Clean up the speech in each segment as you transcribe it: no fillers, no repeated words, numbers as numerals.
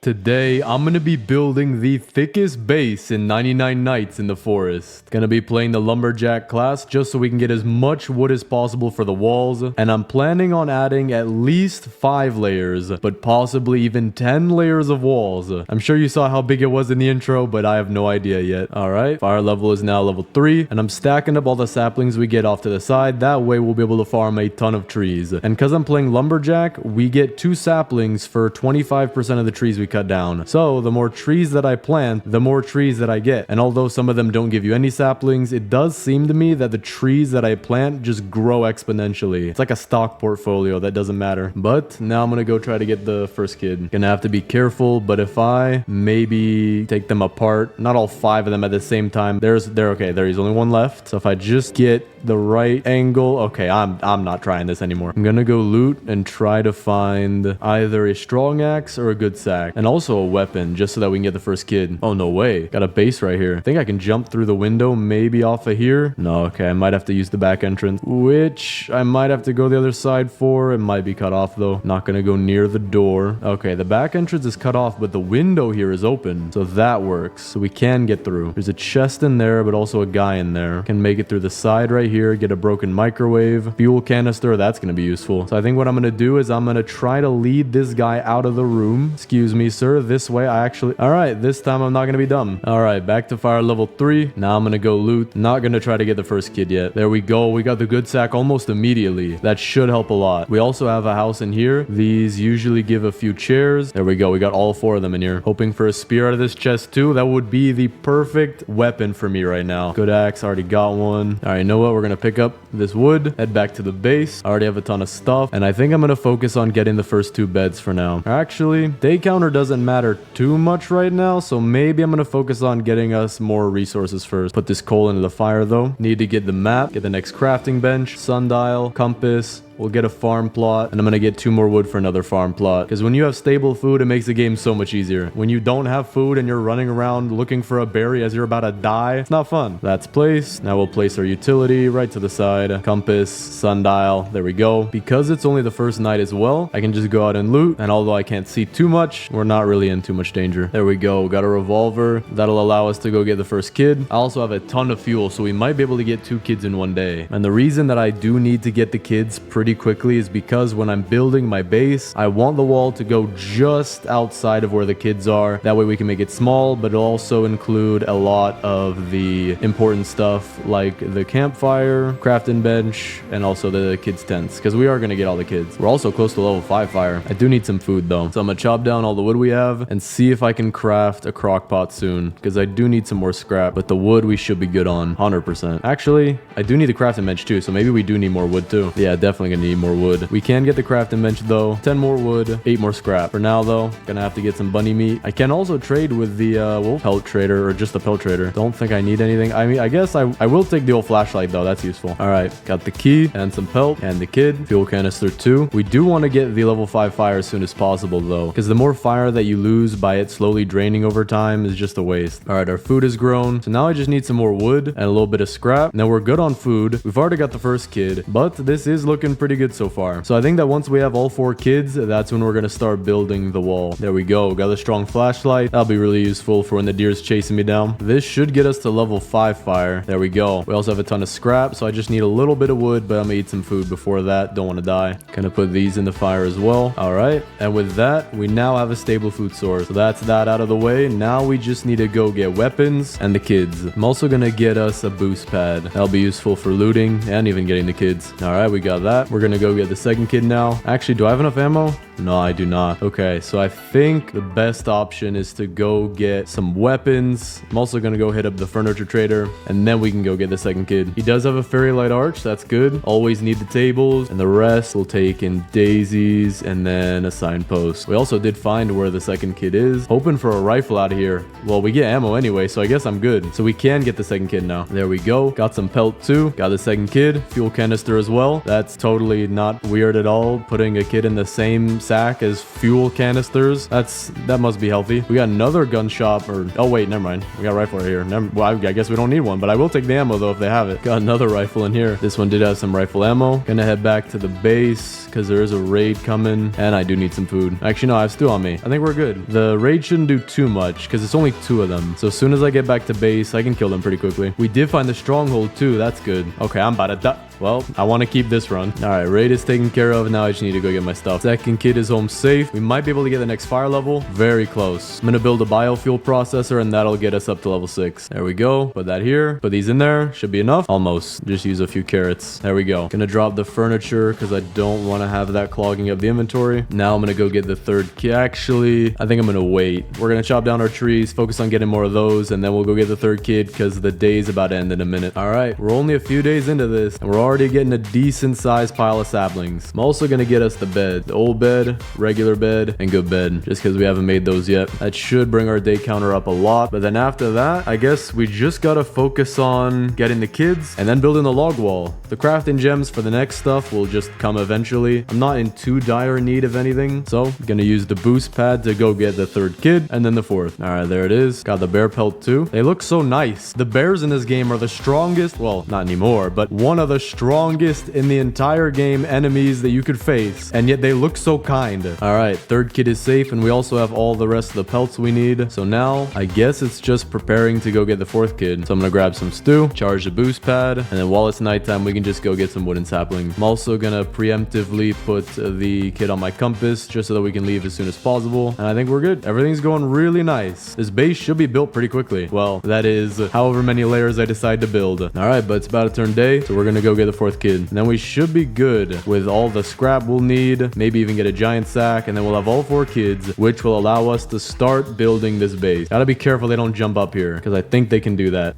Today, I'm gonna be building the thickest base in 99 Nights in the Forest. Gonna be playing the Lumberjack class just so we can get as much wood as possible for the walls. And I'm planning on adding at least 5 layers, but possibly even 10 layers of walls. I'm sure you saw how big it was in the intro, but I have no idea yet. Alright, fire level is now level 3, and I'm stacking up all the saplings we get off to the side. That way we'll be able to farm a ton of trees. And because I'm playing Lumberjack, we get 2 saplings for 25% of the trees we cut down. So the more trees that I plant, the more trees that I get. And although some of them don't give you any saplings, it does seem to me that the trees that I plant just grow exponentially. It's like a stock portfolio that doesn't matter. But now I'm gonna go try to get the first kid. Gonna have to be careful, but if I maybe take them apart, not all 5 of them at the same time, there's only one left. So if I just get the right angle, okay, I'm not trying this anymore. I'm gonna go loot and try to find either a strong axe or a good sack, and also a weapon, just so that we can get the first kid. Oh, no way. Got a base right here. I think I can jump through the window, maybe off of here. No, okay, I might have to use the back entrance, which I might have to go the other side for. It might be cut off though. Not gonna go near the door. Okay, the back entrance is cut off, but the window here is open, so that works. So we can get through. There's a chest in there, but also a guy in there. Can make it through the side right here, get a broken microwave, fuel canister. That's gonna be useful. So I think what I'm gonna do is I'm gonna try to lead this guy out of the room. Excuse me, sir. This way I actually... Alright, this time I'm not gonna be dumb. Alright, back to fire level 3. Now I'm gonna go loot. Not gonna try to get the first kid yet. There we go. We got the good sack almost immediately. That should help a lot. We also have a house in here. These usually give a few chairs. There we go. We got all 4 of them in here. Hoping for a spear out of this chest too. That would be the perfect weapon for me right now. Good axe. Already got one. Alright, you know what? We're gonna pick up this wood. Head back to the base. I already have a ton of stuff. And I think I'm gonna focus on getting the first 2 beds for now. Actually, day counter doesn't matter too much right now, so maybe I'm gonna focus on getting us more resources first. Put this coal into the fire though. Need to get the map, get the next crafting bench, sundial, compass. We'll get a farm plot, and I'm gonna get 2 more wood for another farm plot. Because when you have stable food, it makes the game so much easier. When you don't have food and you're running around looking for a berry as you're about to die, it's not fun. That's placed. Now we'll place our utility right to the side. Compass, sundial, there we go. Because it's only the first night as well, I can just go out and loot, and although I can't see too much, we're not really in too much danger. There we go. Got a revolver. That'll allow us to go get the first kid. I also have a ton of fuel, so we might be able to get 2 kids in one day. And the reason that I do need to get the kids pretty quickly is because when I'm building my base, I want the wall to go just outside of where the kids are. That way we can make it small, but it'll also include a lot of the important stuff like the campfire, crafting bench, and also the kids' tents, because we are going to get all the kids. We're also close to level 5 fire. I do need some food though, so I'm going to chop down all the wood we have and see if I can craft a crock pot soon, because I do need some more scrap, but the wood we should be good on 100%. Actually, I do need the crafting bench too, so maybe we do need more wood too. Yeah, definitely gonna need more wood. We can get the crafting bench though. 10 more wood, 8 more scrap. For now though, gonna have to get some bunny meat. I can also trade with the wolf pelt trader, or just the pelt trader. Don't think I need anything. I mean, I guess I will take the old flashlight though. That's useful. All right, got the key and some pelt and the kid. Fuel canister too. We do want to get the level 5 fire as soon as possible though, because the more fire that you lose by it slowly draining over time is just a waste. All right, our food is grown. So now I just need some more wood and a little bit of scrap. Now we're good on food. We've already got the first kid, but this is looking pretty good so far. So I think that once we have all 4 kids, that's when we're going to start building the wall. There we go. Got a strong flashlight. That'll be really useful for when the deer's chasing me down. This should get us to level 5 fire. There we go. We also have a ton of scrap, so I just need a little bit of wood, but I'm gonna eat some food before that. Don't want to die. Gonna put these in the fire as well. All right. And with that, we now have a stable food source. So that's that out of the way. Now we just need to go get weapons and the kids. I'm also gonna get us a boost pad. That'll be useful for looting and even getting the kids. All right, we got that. We're gonna go get the second kid now. Actually, do I have enough ammo? No, I do not. Okay, so I think the best option is to go get some weapons. I'm also gonna go hit up the furniture trader, and then we can go get the second kid. He does have a fairy light arch. That's good. Always need the tables, and the rest we'll take in daisies and then a signpost. We also did find where the second kid is. Hoping for a rifle out of here. Well, we get ammo anyway, so I guess I'm good. So we can get the second kid now. There we go. Got some pelt too. Got the second kid. Fuel canister as well. That's totally totally not weird at all. Putting a kid in the same sack as fuel canisters. That must be healthy. We got another gun shop, oh wait, never mind. We got a rifle right here. Well, I guess we don't need one, but I will take the ammo though if they have it. Got another rifle in here. This one did have some rifle ammo. Gonna head back to the base because there is a raid coming, and I do need some food. Actually, no, I have stew on me. I think we're good. The raid shouldn't do too much because it's only 2 of them. So as soon as I get back to base, I can kill them pretty quickly. We did find the stronghold too. That's good. Okay, I'm about to die. Well, I want to keep this run. All right, raid is taken care of. Now I just need to go get my stuff. Second kid is home safe. We might be able to get the next fire level. Very close. I'm going to build a biofuel processor, and that'll get us up to level 6. There we go. Put that here. Put these in there. Should be enough. Almost. Just use a few carrots. There we go. Gonna drop the furniture because I don't want to have that clogging up the inventory. Now I'm going to go get the third kid. Actually, I think I'm going to wait. We're going to chop down our trees, focus on getting more of those, and then we'll go get the third kid because the day's about to end in a minute. All right, we're only a few days into this, and we're already getting a decent sized pile of saplings. I'm also going to get us the bed. The old bed, regular bed, and good bed, just because we haven't made those yet. That should bring our day counter up a lot. But then after that, I guess we just got to focus on getting the kids and then building the log wall. The crafting gems for the next stuff will just come eventually. I'm not in too dire need of anything, so I'm going to use the boost pad to go get the third kid and then the fourth. All right, there it is. Got the bear pelt too. They look so nice. The bears in this game are the strongest, well, not anymore, but one of the strongest in the entire game enemies that you could face, and yet they look so kind. All right, third kid is safe, and we also have all the rest of the pelts we need. So now I guess it's just preparing to go get the fourth kid. So I'm gonna grab some stew, charge the boost pad, and then while it's nighttime we can just go get some wooden sapling. I'm also gonna preemptively put the kid on my compass just so that we can leave as soon as possible, and I think we're good. Everything's going really nice. This base should be built pretty quickly. Well, that is however many layers I decide to build. All right, but it's about to turn day, so we're gonna go get the fourth kid. And then we should be good with all the scrap we'll need, maybe even get a giant sack, and then we'll have all 4 kids, which will allow us to start building this base. Gotta be careful they don't jump up here, because I think they can do that.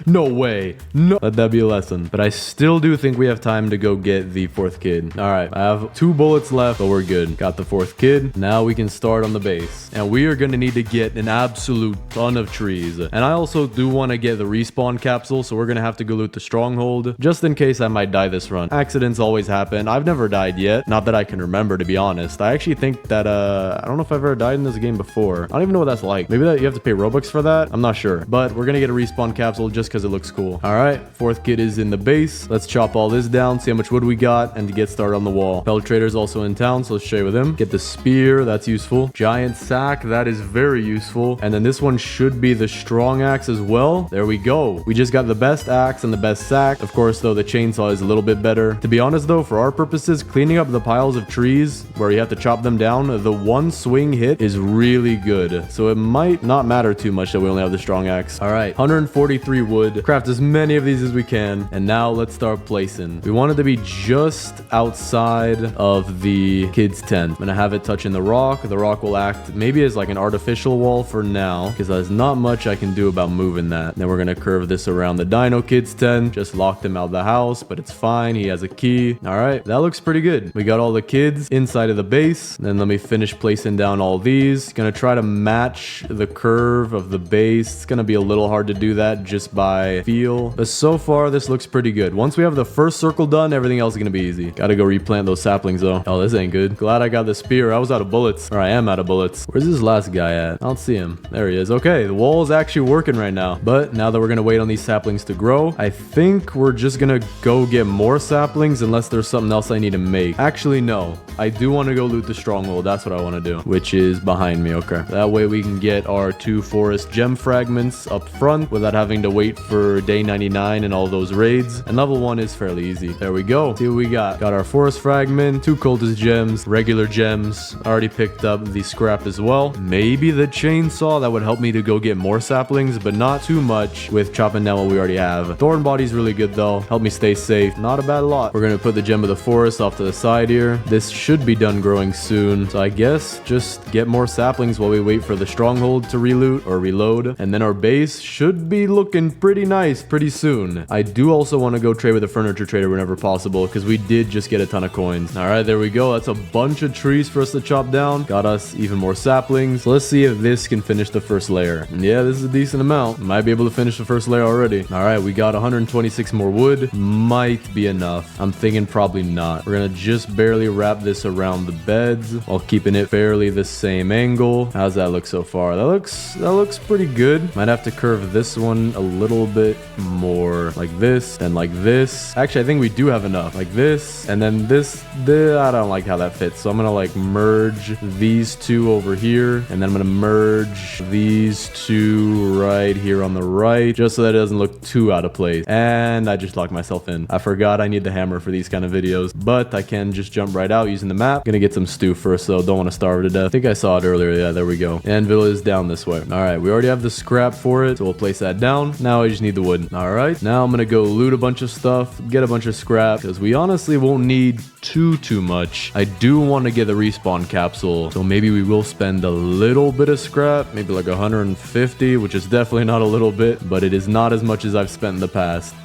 No way. No. Let that be a lesson. But I still do think we have time to go get the fourth kid. All right. I have 2 bullets left, but we're good. Got the fourth kid. Now we can start on the base. And we are going to need to get an absolute ton of trees. And I also do want to get the respawn capsule, so we're going to have to go loot the stronghold, just in case I might die this run. Accidents always happen. I've never died yet. Not that I can remember, to be honest. I actually think that, I don't know if I've ever died in this game before. I don't even know what that's like. Maybe that you have to pay Robux for that? I'm not sure. But we're going to get a respawn capsule just because it looks cool. All right, fourth kid is in the base. Let's chop all this down, see how much wood we got, and to get started on the wall. Pelt Trader's also in town, so let's trade with him. Get the spear, that's useful. Giant sack, that is very useful. And then this one should be the strong axe as well. There we go. We just got the best axe and the best sack. Of course, though, the chainsaw is a little bit better. To be honest, though, for our purposes, cleaning up the piles of trees where you have to chop them down, the one swing hit is really good. So it might not matter too much that we only have the strong axe. All right, 143 wood. Craft as many of these as we can, and now let's start placing. We want it to be just outside of the kids' tent. I'm gonna have it touching the rock. The rock will act maybe as like an artificial wall for now, because there's not much I can do about moving that. Then we're gonna curve this around the dino kid's tent. Just locked him out of the house, but it's fine. He has a key. All right, that looks pretty good. We got all the kids inside of the base. Then let me finish placing down all these. Gonna try to match the curve of the base. It's gonna be a little hard to do that just by feel, but so far this looks pretty good. Once we have the first circle done, everything else is gonna be easy. Gotta go replant those saplings though. Oh, this ain't good. Glad I got the spear. I was out of bullets, or I am out of bullets. Where's this last guy at? I don't see him. There he is. Okay, the wall is actually working right now, but now that we're gonna wait on these saplings to grow, I think we're just gonna go get more saplings unless there's something else I need to make. Actually, no. I do want to go loot the stronghold. That's what I want to do, which is behind me. Okay, that way we can get our 2 forest gem fragments up front without having to wait for day 99 and all those raids. And level 1 is fairly easy. There we go. See what we got. Got our forest fragment, 2 cultist gems, regular gems. Already picked up the scrap as well. Maybe the chainsaw, that would help me to go get more saplings, but not too much with chopping down what we already have. Thorn body's really good though. Help me stay safe. Not a bad lot. We're gonna put the gem of the forest off to the side here. This should be done growing soon. So I guess just get more saplings while we wait for the stronghold to reloot or reload. And then our base should be looking pretty nice pretty soon. I do also want to go trade with a furniture trader whenever possible because we did just get a ton of coins. All right, there we go. That's a bunch of trees for us to chop down. Got us even more saplings. So let's see if this can finish the first layer. And yeah, this is a decent amount. Might be able to finish the first layer already. All right, we got 126 more wood. Might be enough. I'm thinking probably not. We're gonna just barely wrap this around the beds while keeping it fairly the same angle. How's that look so far? That looks pretty good. Might have to curve this one a little bit more like this and like this. Actually, I think we do have enough like this and then this. I don't like how that fits, so I'm gonna like merge these two over here, and then I'm gonna merge these two right here on the right, just so that it doesn't look too out of place. And I just locked myself in. I forgot I need the hammer for these kind of videos, but I can just jump right out using the map. Gonna get some stew first, though. Don't want to starve to death. I think I saw it earlier. Yeah, there we go. Anvil is down this way. All right, we already have the scrap for it, so we'll place that down. Now I just need the wood. All right, now I'm gonna go loot a bunch of stuff, get a bunch of scrap, because we honestly won't need too much. I do want to get the respawn capsule, so maybe we will spend a little bit of scrap, maybe like 150, which is definitely not a little bit, but it is not as much as I've spent in the past.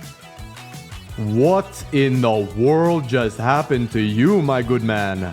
What in the world just happened to you, my good man?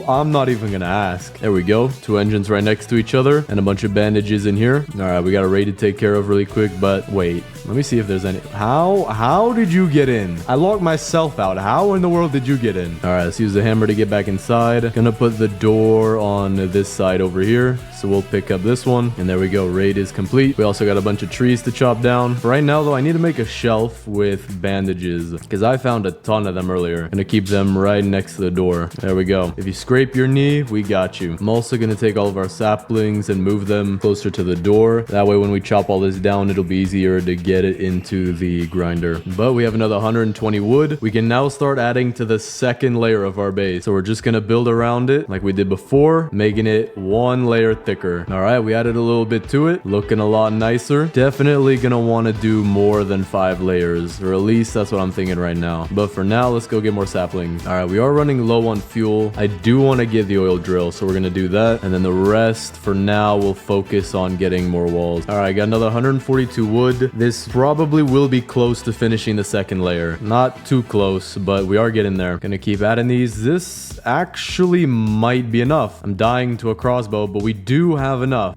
I'm not even gonna ask. There we go. Two engines right next to each other and a bunch of bandages in here. All right, we got a raid to take care of really quick, but wait. Let me see if there's any... How did you get in? I locked myself out. How in the world did you get in? All right, let's use the hammer to get back inside. Gonna put the door on this side over here. So we'll pick up this one. And there we go. Raid is complete. We also got a bunch of trees to chop down. For right now, though, I need to make a shelf with bandages, because I found a ton of them earlier. Gonna keep them right next to the door. There we go. If you scrape your knee, we got you. I'm also gonna take all of our saplings and move them closer to the door. That way, when we chop all this down, it'll be easier to get it into the grinder. But we have another 120 wood. We can now start adding to the second layer of our base. So we're just gonna build around it like we did before, making it one layer thicker. All right, we added a little bit to it. Looking a lot nicer. Definitely gonna want to do more than 5 layers, or at least that's what I'm thinking right now. But for now, let's go get more saplings. All right, we are running low on fuel. I do want to get the oil drill, so we're gonna do that, and then the rest for now we'll focus on getting more walls. All right, got another 142 wood. This probably will be close to finishing the second layer. Not too close, but we are getting there. Gonna keep adding these. This actually might be enough. I'm dying to a crossbow, but we do have enough.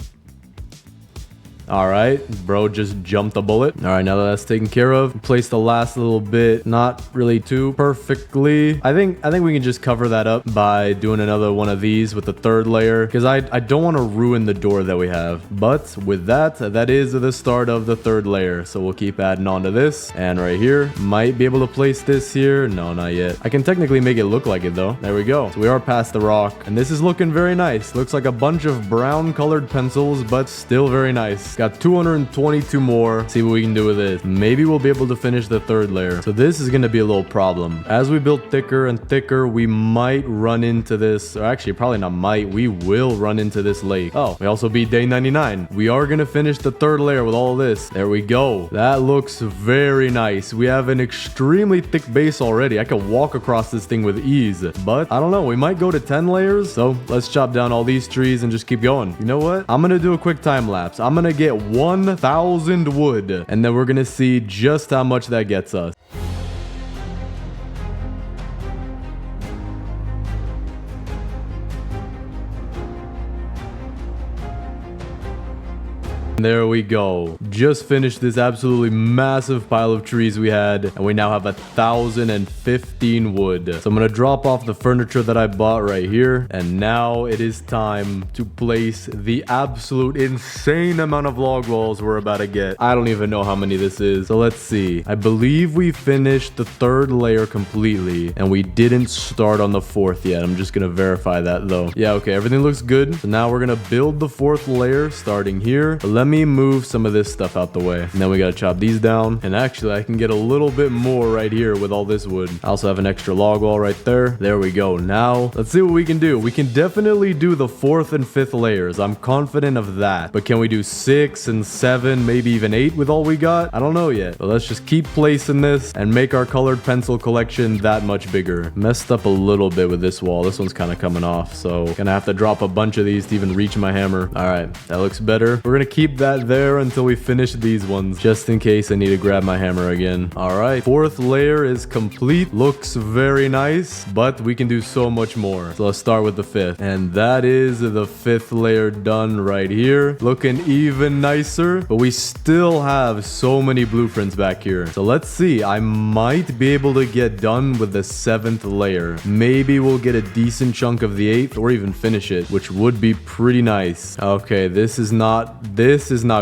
All right, bro just jumped a bullet. All right, now that that's taken care of, place the last little bit, not really too perfectly. I think we can just cover that up by doing another one of these with the third layer, because I don't want to ruin the door that we have. But with that, that is the start of the third layer. So we'll keep adding on to this. And right here, might be able to place this here. No, not yet. I can technically make it look like it though. There we go. So we are past the rock, and this is looking very nice. Looks like a bunch of brown colored pencils, but still very nice. Got 222 more. See what we can do with this. Maybe we'll be able to finish the third layer. So this is going to be a little problem. As we build thicker and thicker, we might run into this, or actually probably not might, we will run into this lake. Oh, we also beat day 99. We are going to finish the third layer with all of this. There we go. That looks very nice. We have an extremely thick base already. I can walk across this thing with ease, but I don't know. We might go to 10 layers. So let's chop down all these trees and just keep going. You know what? I'm going to do a quick time lapse. I'm going to get 1,000 wood, and then we're gonna see just how much that gets us. There we go. Just finished this absolutely massive pile of trees we had, and we now have 1,015 wood. So I'm gonna drop off the furniture that I bought right here, and now it is time to place the absolute insane amount of log walls we're about to get. I don't even know how many this is. So let's see. I believe we finished the third layer completely, and we didn't start on the fourth yet. I'm just gonna verify that though. Yeah, okay, everything looks good. So now we're gonna build the fourth layer starting here. But let me move some of this stuff out the way, and then we gotta chop these down. And actually I can get a little bit more right here with all this wood. I also have an extra log wall right there. There we go. Now let's see what we can do. We can definitely do the fourth and fifth layers. I'm confident of that, but can we do 6 and 7, maybe even 8 with all we got? I don't know yet, but let's just keep placing this and make our colored pencil collection that much bigger. Messed up a little bit with this wall. This one's kind of coming off, so gonna have to drop a bunch of these to even reach my hammer. All right, that looks better. We're gonna keep that there until we finish these ones, just in case I need to grab my hammer again. All right, 4th layer is complete. Looks very nice, but we can do so much more. So let's start with the 5th. And that is the 5th layer done right here. Looking even nicer, but we still have so many blueprints back here. So let's see. I might be able to get done with the 7th layer. Maybe we'll get a decent chunk of the 8th or even finish it, which would be pretty nice. Okay, this is not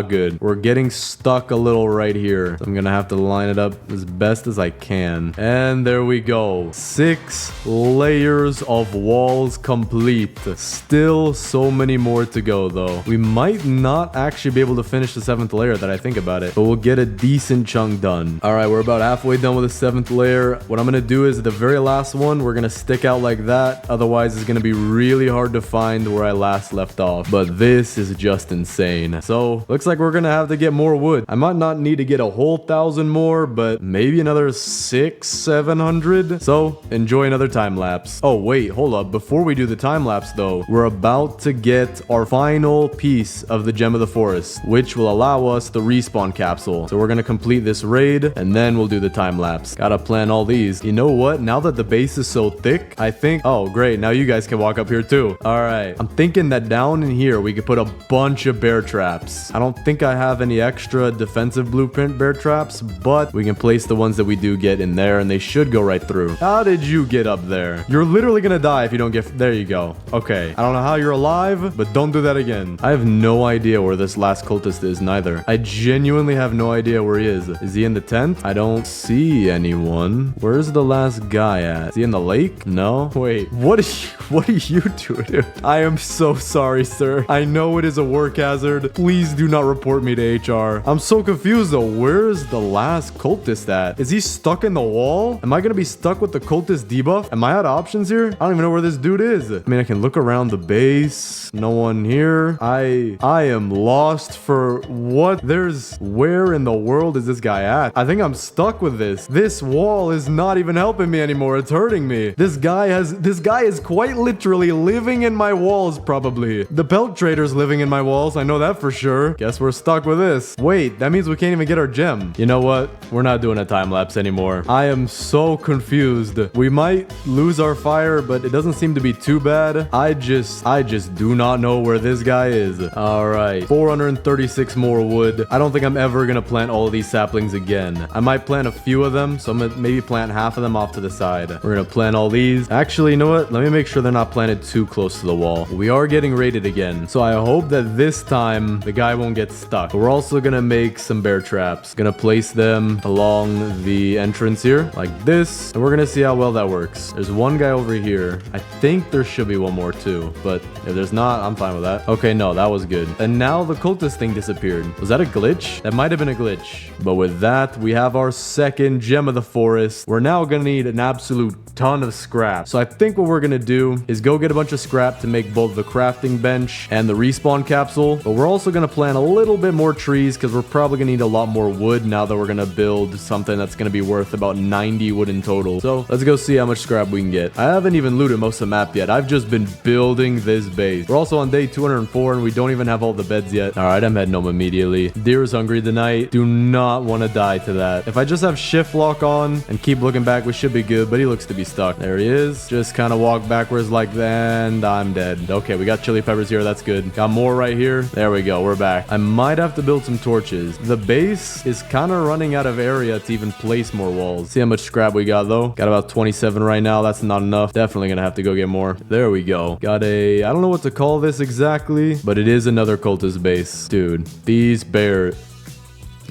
good. We're getting stuck a little right here. So I'm gonna have to line it up as best as I can. And there we go. 6 layers of walls complete. Still so many more to go though. We might not actually be able to finish the 7th layer that I think about it, but we'll get a decent chunk done. All right, we're about halfway done with the 7th layer. What I'm gonna do is the very last one, we're gonna stick out like that. Otherwise, it's gonna be really hard to find where I last left off. But this is just insane. So looks like we're gonna have to get more wood. I might not need to get a whole 1,000 more, but maybe another 600-700. So enjoy another time lapse. Oh wait, hold up. Before we do the time lapse though, we're about to get our final piece of the Gem of the Forest, which will allow us the respawn capsule. So we're gonna complete this raid and then we'll do the time lapse. Gotta plan all these. You know what? Now that the base is so thick, I think, oh great, now you guys can walk up here too. All right, I'm thinking that down in here we could put a bunch of bear traps. I don't think I have any extra defensive blueprint bear traps, but we can place the ones that we do get in there and they should go right through. How did you get up there? You're literally gonna die if you don't get, there you go. Okay, I don't know how you're alive, but don't do that again. I have no idea where this last cultist is neither. I genuinely have no idea where he is. Is he in the tent? I don't see anyone. Where's the last guy at? Is he in the lake? No? Wait, what are you doing? I am so sorry, sir. I know it is a work hazard. Please do not report me to HR. I'm so confused though. Where's the last cultist at? Is he stuck in the wall? Am I gonna be stuck with the cultist debuff? Am I out of options here? I don't even know where this dude is. I mean, I can look around the base. No one here. I am lost for what? Where in the world is this guy at? I think I'm stuck with this. This wall is not even helping me anymore. It's hurting me. This guy is quite literally living in my walls probably. The pelt trader's living in my walls. I know that for sure. Guess we're stuck with this. Wait, that means we can't even get our gem. You know what? We're not doing a time lapse anymore. I am so confused. We might lose our fire, but it doesn't seem to be too bad. I just do not know where this guy is. All right, 436 more wood. I don't think I'm ever gonna plant all of these saplings again. I might plant a few of them, so I'm gonna maybe plant half of them off to the side. We're gonna plant all these. Actually, you know what? Let me make sure they're not planted too close to the wall. We are getting raided again, so I hope that this time the guy won't get stuck. But we're also gonna make some bear traps. Gonna place them along the entrance here like this, and we're gonna see how well that works. There's one guy over here. I think there should be one more too, but if there's not, I'm fine with that. Okay, no, that was good. And now the cultist thing disappeared. Was that a glitch? That might have been a glitch. But with that, we have our second Gem of the Forest. We're now gonna need an absolute ton of scrap. So I think what we're gonna do is go get a bunch of scrap to make both the crafting bench and the respawn capsule. But we're also gonna plant a little bit more trees because we're probably gonna need a lot more wood now that we're gonna build something that's gonna be worth about 90 wood in total. So let's go see how much scrap we can get. I haven't even looted most of the map yet. I've just been building this base. We're also on day 204 and we don't even have all the beds yet. All right, I'm heading home immediately. Deer is hungry tonight. Do not want to die to that. If I just have shift lock on and keep looking back, we should be good, but he looks to be stuck. There he is. Just kind of walk backwards like that, and I'm dead. Okay, we got chili peppers here. That's good. Got more right here. There we go. We're back. I might have to build some torches. The base is kind of running out of area to even place more walls. See how much scrap we got though. Got about 27 right now. That's not enough. Definitely gonna have to go get more. There we go. Got a, I don't know what to call this exactly, but it is another cultist base. Dude, these bears.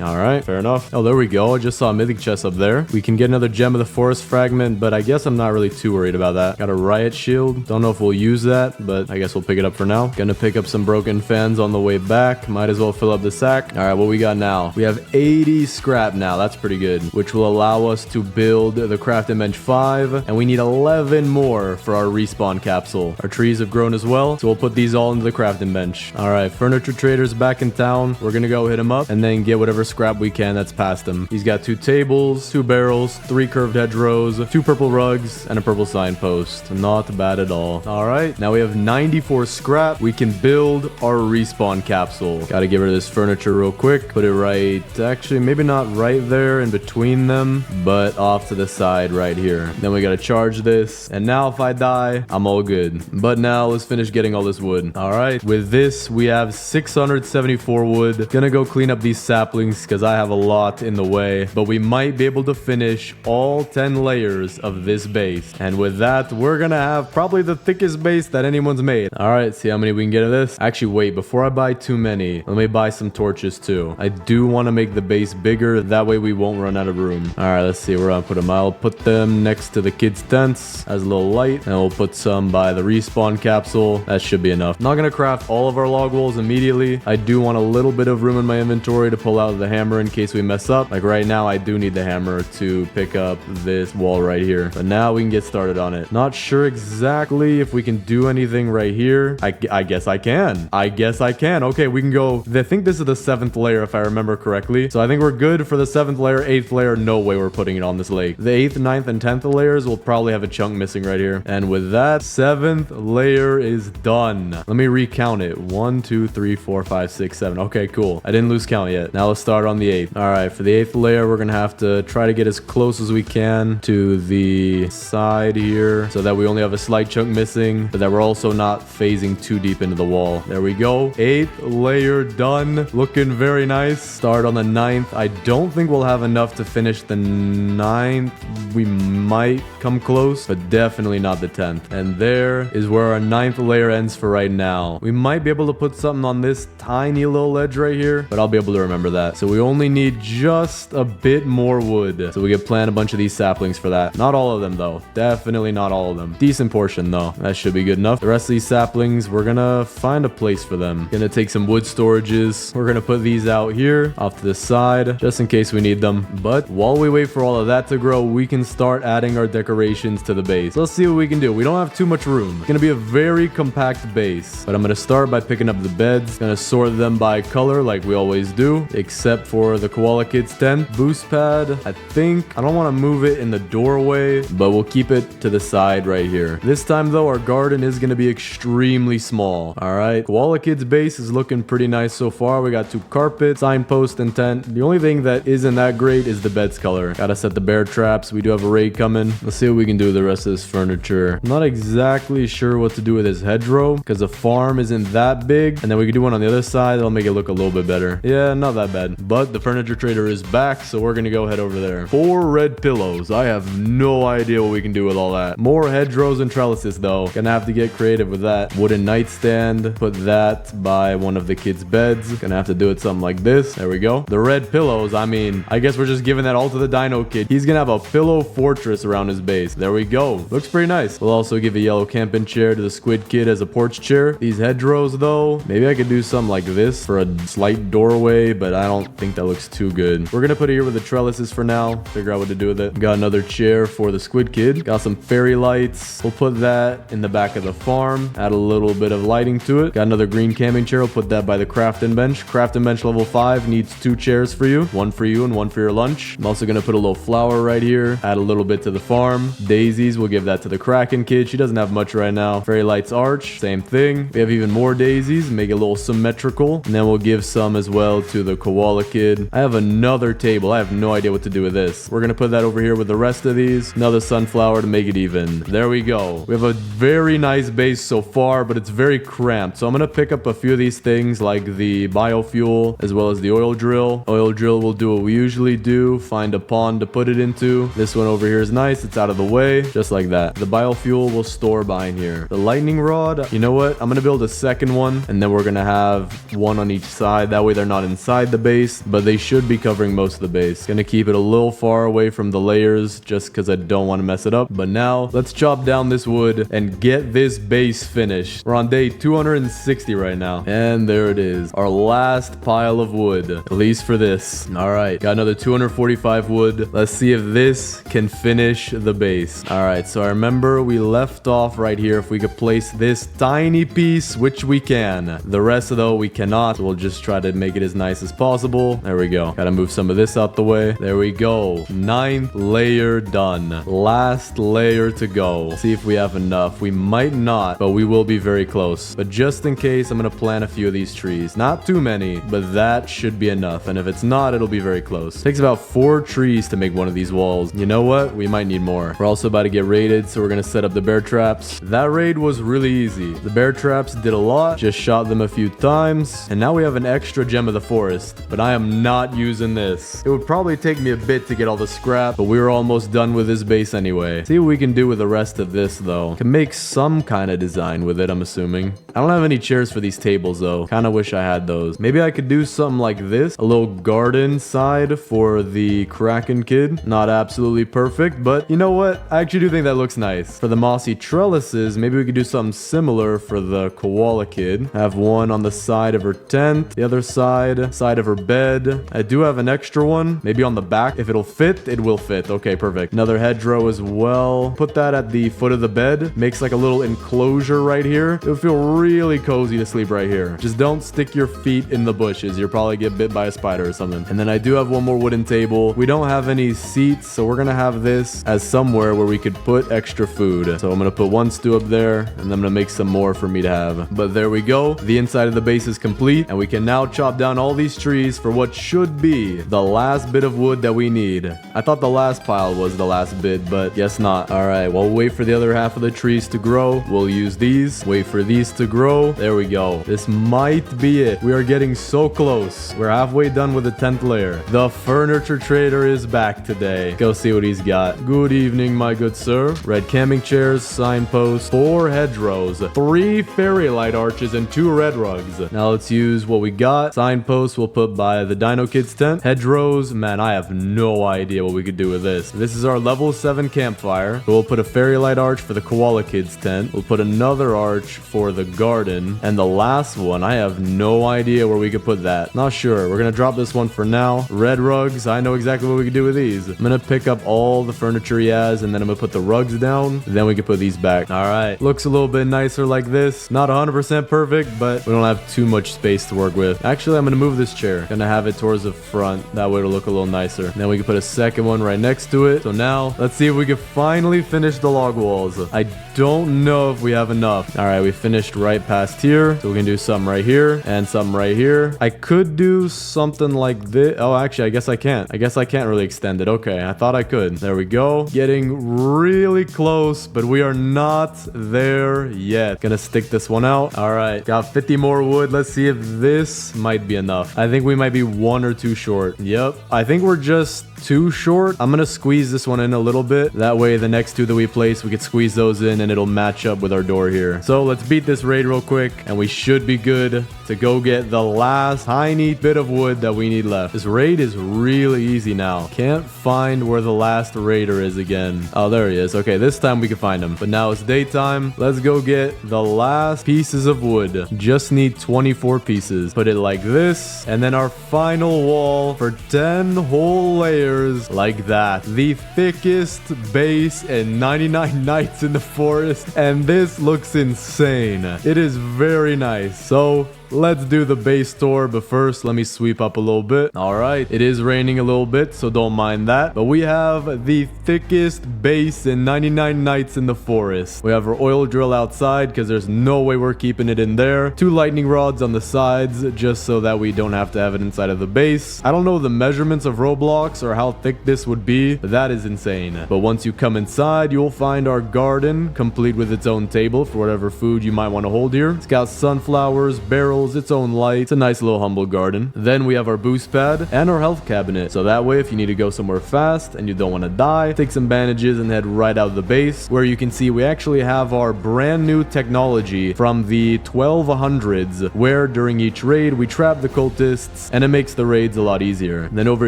All right, fair enough. Oh, there we go. I just saw a mythic chest up there. We can get another Gem of the Forest fragment, but I guess I'm not really too worried about that. Got a riot shield. Don't know if we'll use that, but I guess we'll pick it up for now. Gonna pick up some broken fans on the way back. Might as well fill up the sack. All right, what we got now? We have 80 scrap now. That's pretty good, which will allow us to build the crafting bench 5, and we need 11 more for our respawn capsule. Our trees have grown as well, so we'll put these all into the crafting bench. All right, furniture trader's back in town. We're gonna go hit him up and then get whatever scrap we can that's past him. He's got 2 tables, 2 barrels, 3 curved hedgerows, 2 purple rugs, and a purple signpost. Not bad at all. All right, now we have 94 scrap. We can build our respawn capsule. Gotta get rid of this furniture real quick. Put it right, actually, maybe not right there in between them, but off to the side right here. Then we gotta charge this. And now if I die, I'm all good. But now let's finish getting all this wood. All right, with this, we have 674 wood. Gonna go clean up these saplings because I have a lot in the way, but we might be able to finish all 10 layers of this base. And with that, we're gonna have probably the thickest base that anyone's made. All right, see how many we can get of this. Actually, wait, before I buy too many, let me buy some torches too. I do want to make the base bigger. That way we won't run out of room. All right, let's see where I'll put them. I'll put them next to the kids' tents as a little light, and we'll put some by the respawn capsule. That should be enough. Not gonna craft all of our log walls immediately. I do want a little bit of room in my inventory to pull out the hammer in case we mess up. Like right now, I do need the hammer to pick up this wall right here. But now we can get started on it. Not sure exactly if we can do anything right here. I guess I can. I guess I can. Okay, we can go. I think this is the 7th layer if I remember correctly. So I think we're good for the 7th layer. 8th layer, no way we're putting it on this lake. The 8th, 9th, and 10th layers will probably have a chunk missing right here. And with that, 7th layer is done. Let me recount it. 1, 2, 3, 4, 5, 6, 7. Okay, cool. I didn't lose count yet. Now let's start on the 8th. All right, for the 8th layer, we're gonna have to try to get as close as we can to the side here so that we only have a slight chunk missing, but that we're also not phasing too deep into the wall. There we go. 8th layer done. Looking very nice. Start on the 9th. I don't think we'll have enough to finish the 9th. We might come close, but definitely not the 10th. And there is where our 9th layer ends for right now. We might be able to put something on this tiny little ledge right here, but I'll be able to remember that. So we only need just a bit more wood. So we can plant a bunch of these saplings for that. Not all of them though. Definitely not all of them. Decent portion though. That should be good enough. The rest of these saplings, we're gonna find a place for them. Gonna take some wood storages. We're gonna put these out here off to the side just in case we need them. But while we wait for all of that to grow, we can start adding our decorations to the base. Let's see what we can do. We don't have too much room. It's gonna be a very compact base, but I'm gonna start by picking up the beds. Gonna sort them by color like we always do, except for the koala kids tent. Boost pad, I think I don't want to move it in the doorway, but we'll keep it to the side right here. This time though, our garden is gonna be extremely small. All right, koala kids base is looking pretty nice so far. We got 2 carpets, signpost, and tent. The only thing that isn't that great is the bed's color. Gotta set the bear traps. We do have a raid coming. Let's see what we can do with the rest of this furniture. I'm not exactly sure what to do with this hedgerow because the farm isn't that big, and then we can do one on the other side. That'll make it look a little bit better. Yeah, not that bad. But the furniture trader is back, so we're gonna go head over there. 4 red pillows. I have no idea what we can do with all that. More hedgerows and trellises though. Gonna have to get creative with that. Wooden nightstand. Put that by one of the kids' beds. Gonna have to do it something like this. There we go. The red pillows, I mean, I guess we're just giving that all to the dino kid. He's gonna have a pillow fortress around his base. There we go. Looks pretty nice. We'll also give a yellow camping chair to the squid kid as a porch chair. These hedgerows though, maybe I could do something like this for a slight doorway, but I don't think that looks too good. We're gonna put it here with the trellises for now. Figure out what to do with it. Got another chair for the squid kid. Got some fairy lights. We'll put that in the back of the farm. Add a little bit of lighting to it. Got another green camping chair. We'll put that by the crafting bench. Crafting bench level 5 needs 2 chairs for you. One for you and one for your lunch. I'm also gonna put a little flower right here. Add a little bit to the farm. Daisies, we'll give that to the Kraken kid. She doesn't have much right now. Fairy lights arch, same thing. We have even more daisies. Make it a little symmetrical. And then we'll give some as well to the koala kid. I have another table. I have no idea what to do with this. We're gonna put that over here with the rest of these. Another sunflower to make it even. There we go. We have a very nice base so far, but it's very cramped. So I'm gonna pick up a few of these things like the biofuel as well as the oil drill. Oil drill will do what we usually do. Find a pond to put it into. This one over here is nice. It's out of the way. Just like that. The biofuel will store behind here. The lightning rod, you know what? I'm gonna build a second one and then we're gonna have one on each side. That way they're not inside the base, but they should be covering most of the base. Gonna keep it a little far away from the layers just because I don't want to mess it up. But now let's chop down this wood and get this base finished. We're on day 260 right now. And there it is. Our last pile of wood, at least for this. All right, got another 245 wood. Let's see if this can finish the base. All right, so I remember we left off right here. If we could place this tiny piece, which we can. The rest though, we cannot. We'll just try to make it as nice as possible. humble. There we go. Gotta move some of this out the way. There we go. 9th layer done. Last layer to go. See if we have enough. We might not, but we will be very close. But just in case, I'm gonna plant a few of these trees. Not too many, but that should be enough. And if it's not, it'll be very close. Takes about 4 trees to make one of these walls. You know what? We might need more. We're also about to get raided, so we're gonna set up the bear traps. That raid was really easy. The bear traps did a lot. Just shot them a few times. And now we have an extra gem of the forest. But I am not using this. It would probably take me a bit to get all the scrap, but we were almost done with this base anyway. See what we can do with the rest of this, though. Can make some kind of design with it, I'm assuming. I don't have any chairs for these tables, though. Kind of wish I had those. Maybe I could do something like this. A little garden side for the Kraken kid. Not absolutely perfect, but you know what? I actually do think that looks nice. For the mossy trellises, maybe we could do something similar for the koala kid. Have one on the side of her tent, the other side of her bed. I do have an extra one, maybe on the back. If it'll fit, it will fit. Okay, perfect. Another hedgerow as well. Put that at the foot of the bed. Makes like a little enclosure right here. It would feel really cozy to sleep right here. Just don't stick your feet in the bushes. You'll probably get bit by a spider or something. And then I do have one more wooden table. We don't have any seats, so we're gonna have this as somewhere where we could put extra food. So I'm gonna put one stew up there, and I'm gonna make some more for me to have. But there we go. The inside of the base is complete, and we can now chop down all these trees for what should be the last bit of wood that we need. I thought the last pile was the last bit, but guess not. All right, well, we'll wait for the other half of the trees to grow. We'll use these. Wait for these to grow. There we go. This might be it. We are getting so close. We're halfway done with the 10th layer. The furniture trader is back today. Go see what he's got. Good evening, my good sir. Red camping chairs, signposts, 4 hedgerows, 3 fairy light arches, and 2 red rugs. Now let's use what we got. Signposts we'll put by the Dino Kids tent. Hedgerows, man, I have no idea what we could do with this. This is our level 7 campfire. So we'll put a fairy light arch for the Koala Kids tent. We'll put another arch for the garden. And the last one, I have no idea where we could put that. Not sure. We're gonna drop this one for now. Red rugs, I know exactly what we could do with these. I'm gonna pick up all the furniture he has, and then I'm gonna put the rugs down. Then we can put these back. All right. Looks a little bit nicer like this. Not 100% perfect, but we don't have too much space to work with. Actually, I'm gonna move this chair. Gonna have it towards the front. That way it'll look a little nicer. Then we can put a second one right next to it. So now, let's see if we can finally finish the log walls. I don't know if we have enough. All right, we finished right past here. So we can do something right here and something right here. I could do something like this. Oh, actually, I guess I can't. I guess I can't really extend it. Okay, I thought I could. There we go. Getting really close, but we are not there yet. Gonna stick this one out. All right, got 50 more wood. Let's see if this might be enough. I think we might be 1 or 2 short. Yep, I think we're just too short. I'm gonna squeeze this one in a little bit. That way the next 2 that we place, we could squeeze those in and it'll match up with our door here. So let's beat this raid real quick and we should be good to go get the last tiny bit of wood that we need left. This raid is really easy now. Can't find where the last raider is again. Oh, there he is. Okay, this time we can find him. But now it's daytime. Let's go get the last pieces of wood. Just need 24 pieces. Put it like this. And then our final wall for 10 whole layers like that. The thickest base in 99 nights in the forest. And this looks insane. It is very nice. So let's do the base tour, but first let me sweep up a little bit. All right, it is raining a little bit, so don't mind that. But we have the thickest base in 99 nights in the forest. We have our oil drill outside because there's no way we're keeping it in there. 2 lightning rods on the sides just so that we don't have to have it inside of the base. I don't know the measurements of Roblox or how thick this would be, but that is insane. But once you come inside, you'll find our garden complete with its own table for whatever food you might want to hold here. It's got sunflowers, barrels, its own light. It's a nice little humble garden. Then we have our boost pad and our health cabinet. So that way, if you need to go somewhere fast and you don't want to die, take some bandages and head right out of the base, where you can see we actually have our brand new technology from the 1200s, where during each raid we trap the cultists and it makes the raids a lot easier. And then over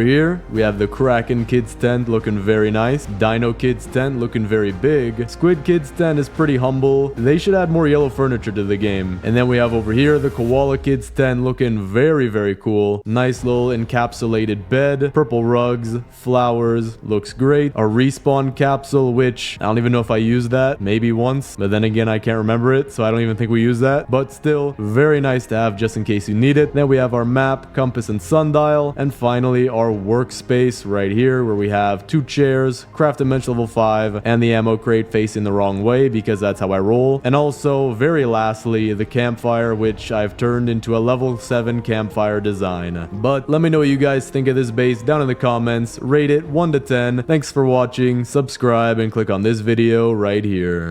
here we have the Kraken Kids tent looking very nice, Dino Kids tent looking very big, Squid Kids tent is pretty humble. They should add more yellow furniture to the game. And then we have over here the Koala Koala Kids tent looking very, very cool. Nice little encapsulated bed, purple rugs, flowers, looks great. A respawn capsule, which I don't even know if I used that, maybe once, but then again I can't remember it, so I don't even think we used that, but still very nice to have just in case you need it. Then we have our map, compass, and sundial, and finally our workspace right here where we have 2 chairs, craft dimension level 5, and the ammo crate facing the wrong way because that's how I roll. And also, very lastly, the campfire, which I've turned into a level 7 campfire design. But let me know what you guys think of this base down in the comments. Rate it 1 to 10. Thanks for watching, subscribe, and click on this video right here.